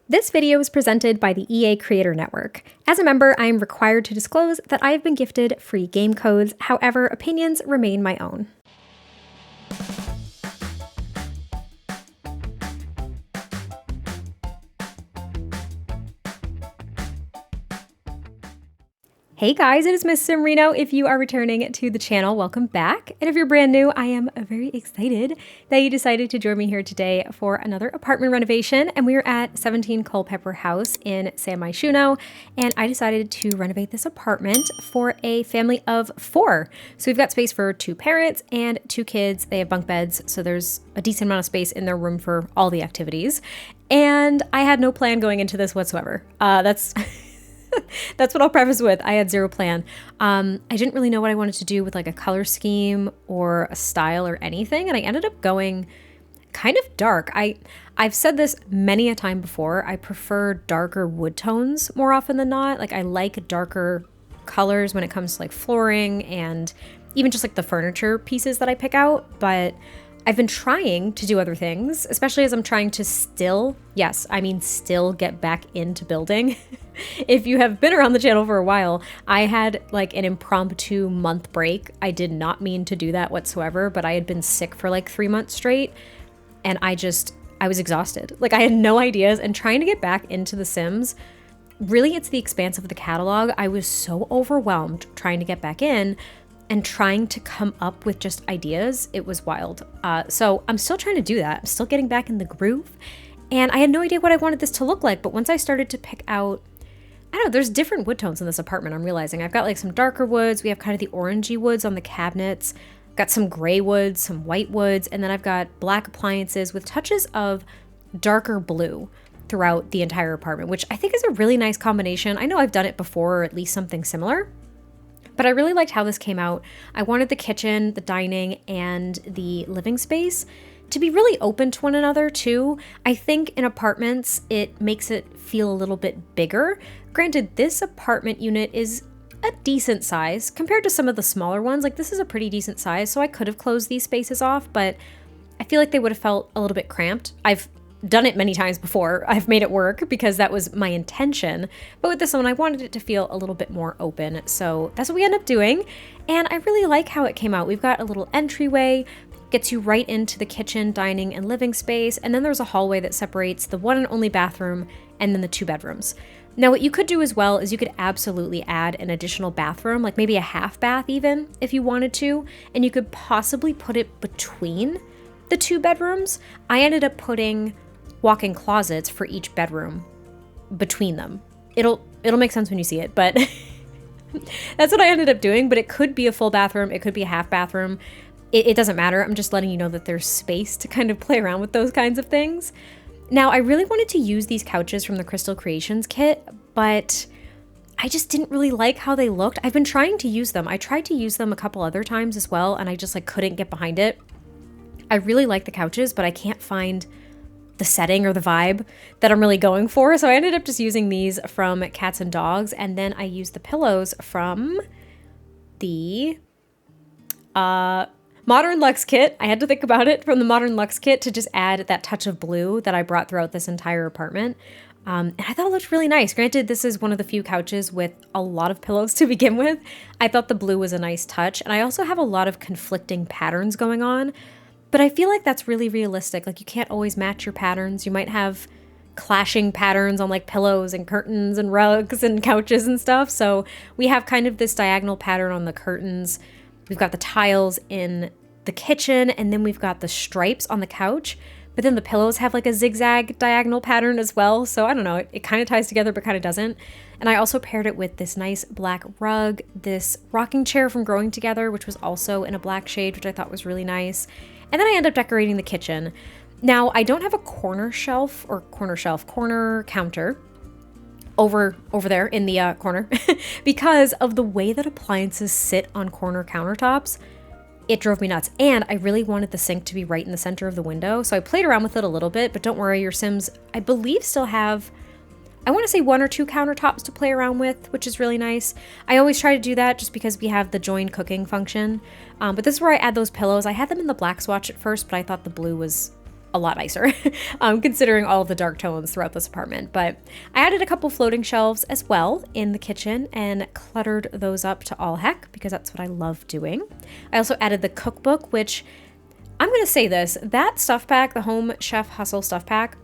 This video is presented by the EA Creator Network. As a member, I am required to disclose that I have been gifted free game codes, however, opinions remain my own. Hey guys, it is MissSimReno. If you are returning to the channel, welcome back. And if you're brand new, I am very excited that you decided to join me here today for another apartment renovation. And we're at 17 Culpepper House in Myshuno. And I decided to renovate this apartment for a family of 4. So we've got space for 2 parents and 2 kids. They have bunk beds, so there's a decent amount of space in their room for all the activities. And I had no plan going into this whatsoever. That's what I'll preface with. I had zero plan. I didn't really know what I wanted to do with like a color scheme or a style or anything. And I ended up going kind of dark. I've said this many a time before. I prefer darker wood tones more often than not. Like I like darker colors when it comes to like flooring and even just like the furniture pieces that I pick out. But I've been trying to do other things, especially as I'm trying to still get back into building. If you have been around the channel for a while, I had like an impromptu month break. I did not mean to do that whatsoever, but I had been sick for like 3 months straight and I was exhausted. Like I had no ideas, and trying to get back into The Sims, really it's the expanse of the catalog. I was so overwhelmed trying to get back in and trying to come up with just ideas. It was wild. So I'm still trying to do that. I'm still getting back in the groove. And I had no idea what I wanted this to look like. But once I started to pick out, I don't know, there's different wood tones in this apartment, I'm realizing. I've got like some darker woods. We have kind of the orangey woods on the cabinets. Got some gray woods, some white woods, and then I've got black appliances with touches of darker blue throughout the entire apartment, which I think is a really nice combination. I know I've done it before, or at least something similar. But I really liked how this came out. I wanted the kitchen, the dining, and the living space to be really open to one another too. I think in apartments, it makes it feel a little bit bigger. Granted, this apartment unit is a decent size compared to some of the smaller ones. Like this is a pretty decent size, so I could have closed these spaces off, but I feel like they would have felt a little bit cramped. I've done it many times before. I've made it work because that was my intention. But with this one, I wanted it to feel a little bit more open. So that's what we end up doing. And I really like how it came out. We've got a little entryway, gets you right into the kitchen, dining, and living space. And then there's a hallway that separates the one and only bathroom and then the 2 bedrooms. Now, what you could do as well is you could absolutely add an additional bathroom, like maybe a half bath even, if you wanted to. And you could possibly put it between the 2 bedrooms. I ended up putting walk-in closets for each bedroom between them. It'll make sense when you see it, but that's what I ended up doing. But it could be a full bathroom, it could be a half bathroom. It doesn't matter. I'm just letting you know that there's space to kind of play around with those kinds of things. Now, I really wanted to use these couches from the Crystal Creations kit, but I just didn't really like how they looked. I've been trying to use them. I tried to use them a couple other times as well, and I just like couldn't get behind it. I really like the couches, but I can't find the setting or the vibe that I'm really going for. So I ended up just using these from Cats and Dogs. And then I used the pillows from the Modern Luxe kit. I had to think about it, from the Modern Luxe kit, to just add that touch of blue that I brought throughout this entire apartment. And I thought it looked really nice. Granted, this is one of the few couches with a lot of pillows to begin with. I thought the blue was a nice touch. And I also have a lot of conflicting patterns going on. But I feel like that's really realistic. Like you can't always match your patterns. You might have clashing patterns on like pillows and curtains and rugs and couches and stuff. So we have kind of this diagonal pattern on the curtains. We've got the tiles in the kitchen, and then we've got the stripes on the couch. But then the pillows have like a zigzag diagonal pattern as well. So I don't know, it kind of ties together but kind of doesn't. And I also paired it with this nice black rug, this rocking chair from Growing Together, which was also in a black shade, which I thought was really nice. And then I end up decorating the kitchen. Now, I don't have a corner counter over there in the corner because of the way that appliances sit on corner countertops. It drove me nuts. And I really wanted the sink to be right in the center of the window. So I played around with it a little bit, but don't worry, your Sims, I believe, still have, I want to say 1 or 2 countertops to play around with, which is really nice. I always try to do that just because we have the join cooking function. But this is where I add those pillows. I had them in the black swatch at first, but I thought the blue was a lot nicer, considering all of the dark tones throughout this apartment. But I added a couple floating shelves as well in the kitchen and cluttered those up to all heck because that's what I love doing. I also added the cookbook, which I'm going to say this, that stuff pack, the Home Chef Hustle stuff pack,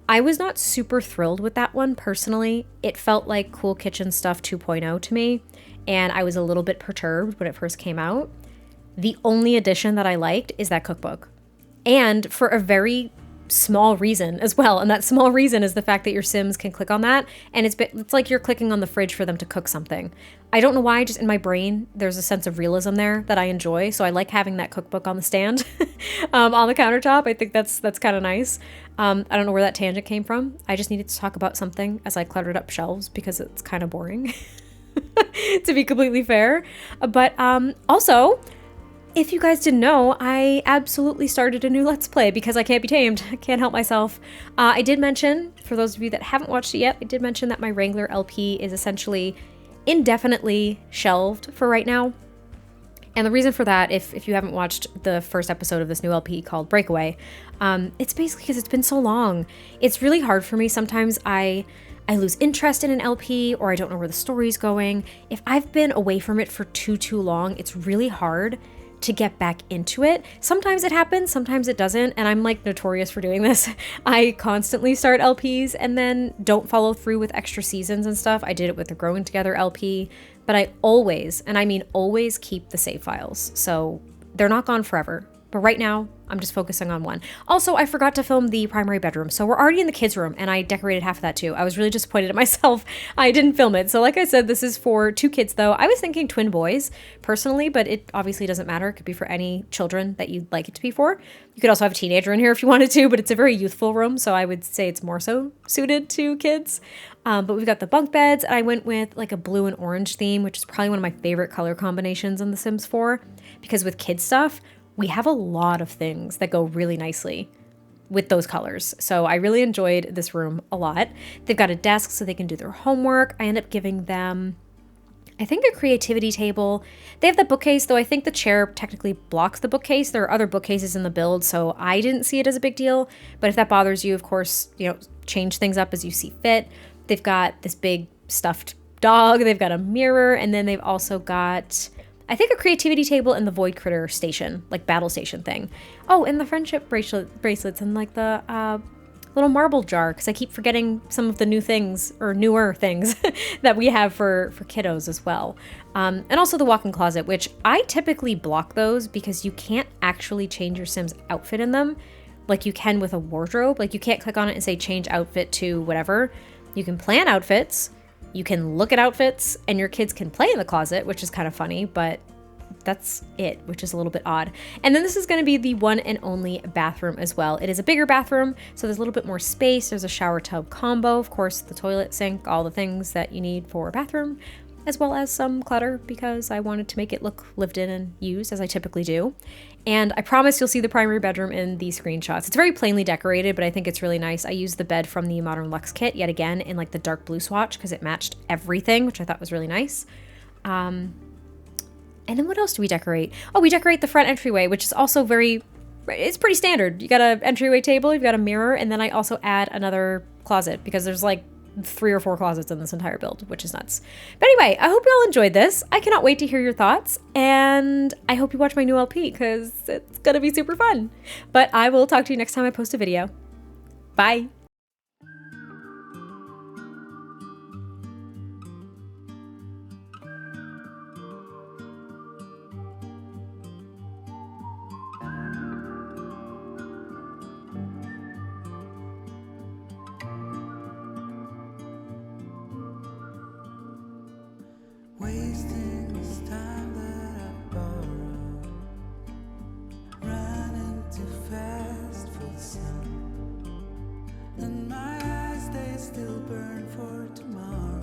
I was not super thrilled with that one personally. It felt like Cool Kitchen Stuff 2.0 to me, and I was a little bit perturbed when it first came out. The only addition that I liked is that cookbook. And for a very small reason as well. And that small reason is the fact that your Sims can click on that. And it's like you're clicking on the fridge for them to cook something. I don't know why, just in my brain, there's a sense of realism there that I enjoy. So I like having that cookbook on the stand on the countertop. I think that's kind of nice. I don't know where that tangent came from. I just needed to talk about something as I cluttered up shelves because it's kind of boring, to be completely fair. But also, if you guys didn't know, I absolutely started a new Let's Play because I can't be tamed. I can't help myself. I did mention, for those of you that haven't watched it yet, I did mention that my Wrangler LP is essentially indefinitely shelved for right now. And the reason for that, if you haven't watched the first episode of this new LP called Breakaway, it's basically because it's been so long. It's really hard for me. Sometimes I lose interest in an LP or I don't know where the story's going. If I've been away from it for too long, it's really hard to get back into it. Sometimes it happens, sometimes it doesn't, and I'm like notorious for doing this. I constantly start LPs and then don't follow through with extra seasons and stuff. I did it with the Growing Together LP, but I always, and I mean always, keep the save files. So they're not gone forever. But right now, I'm just focusing on one. Also, I forgot to film the primary bedroom. So we're already in the kids' room, and I decorated half of that too. I was really disappointed at myself. I didn't film it. So like I said, this is for 2 kids though. I was thinking twin boys personally, but it obviously doesn't matter. It could be for any children that you'd like it to be for. You could also have a teenager in here if you wanted to, but it's a very youthful room. So I would say it's more so suited to kids. But we've got the bunk beds. And I went with like a blue and orange theme, which is probably one of my favorite color combinations in The Sims 4, because with kids stuff, we have a lot of things that go really nicely with those colors. So I really enjoyed this room a lot. They've got a desk so they can do their homework. I end up giving them, I think, a creativity table. They have the bookcase, though I think the chair technically blocks the bookcase. There are other bookcases in the build, so I didn't see it as a big deal. But if that bothers you, of course, change things up as you see fit. They've got this big stuffed dog. They've got a mirror, and then they've also got, I think, a creativity table and the Void Critter station, like battle station thing. Oh, and the friendship bracelets and like the little marble jar, because I keep forgetting some of the new things or newer things that we have for kiddos as well. And also the walk-in closet, which I typically block those because you can't actually change your Sim's outfit in them like you can with a wardrobe. Like you can't click on it and say change outfit to whatever. You can plan outfits. You can look at outfits, and your kids can play in the closet, which is kind of funny, but that's it, which is a little bit odd. And then this is going to be the one and only bathroom as well. It is a bigger bathroom, so there's a little bit more space. There's a shower tub combo, of course, the toilet, sink, all the things that you need for a bathroom, as well as some clutter because I wanted to make it look lived in and used as I typically do. And I promise you'll see the primary bedroom in these screenshots. It's very plainly decorated, but I think it's really nice. I used the bed from the Modern Luxe kit yet again in like the dark blue swatch because it matched everything, which I thought was really nice. And then what else do we decorate? Oh, we decorate the front entryway, which is also it's pretty standard. You got an entryway table, you've got a mirror, and then I also add another closet because there's like 3 or 4 closets in this entire build, which is nuts. But anyway, I hope you all enjoyed this. I cannot wait to hear your thoughts, and I hope you watch my new LP because it's gonna be super fun. But I will talk to you next time I post a video. Bye. Wasting this time that I borrowed, running too fast for the sun, and my eyes, they still burn for tomorrow.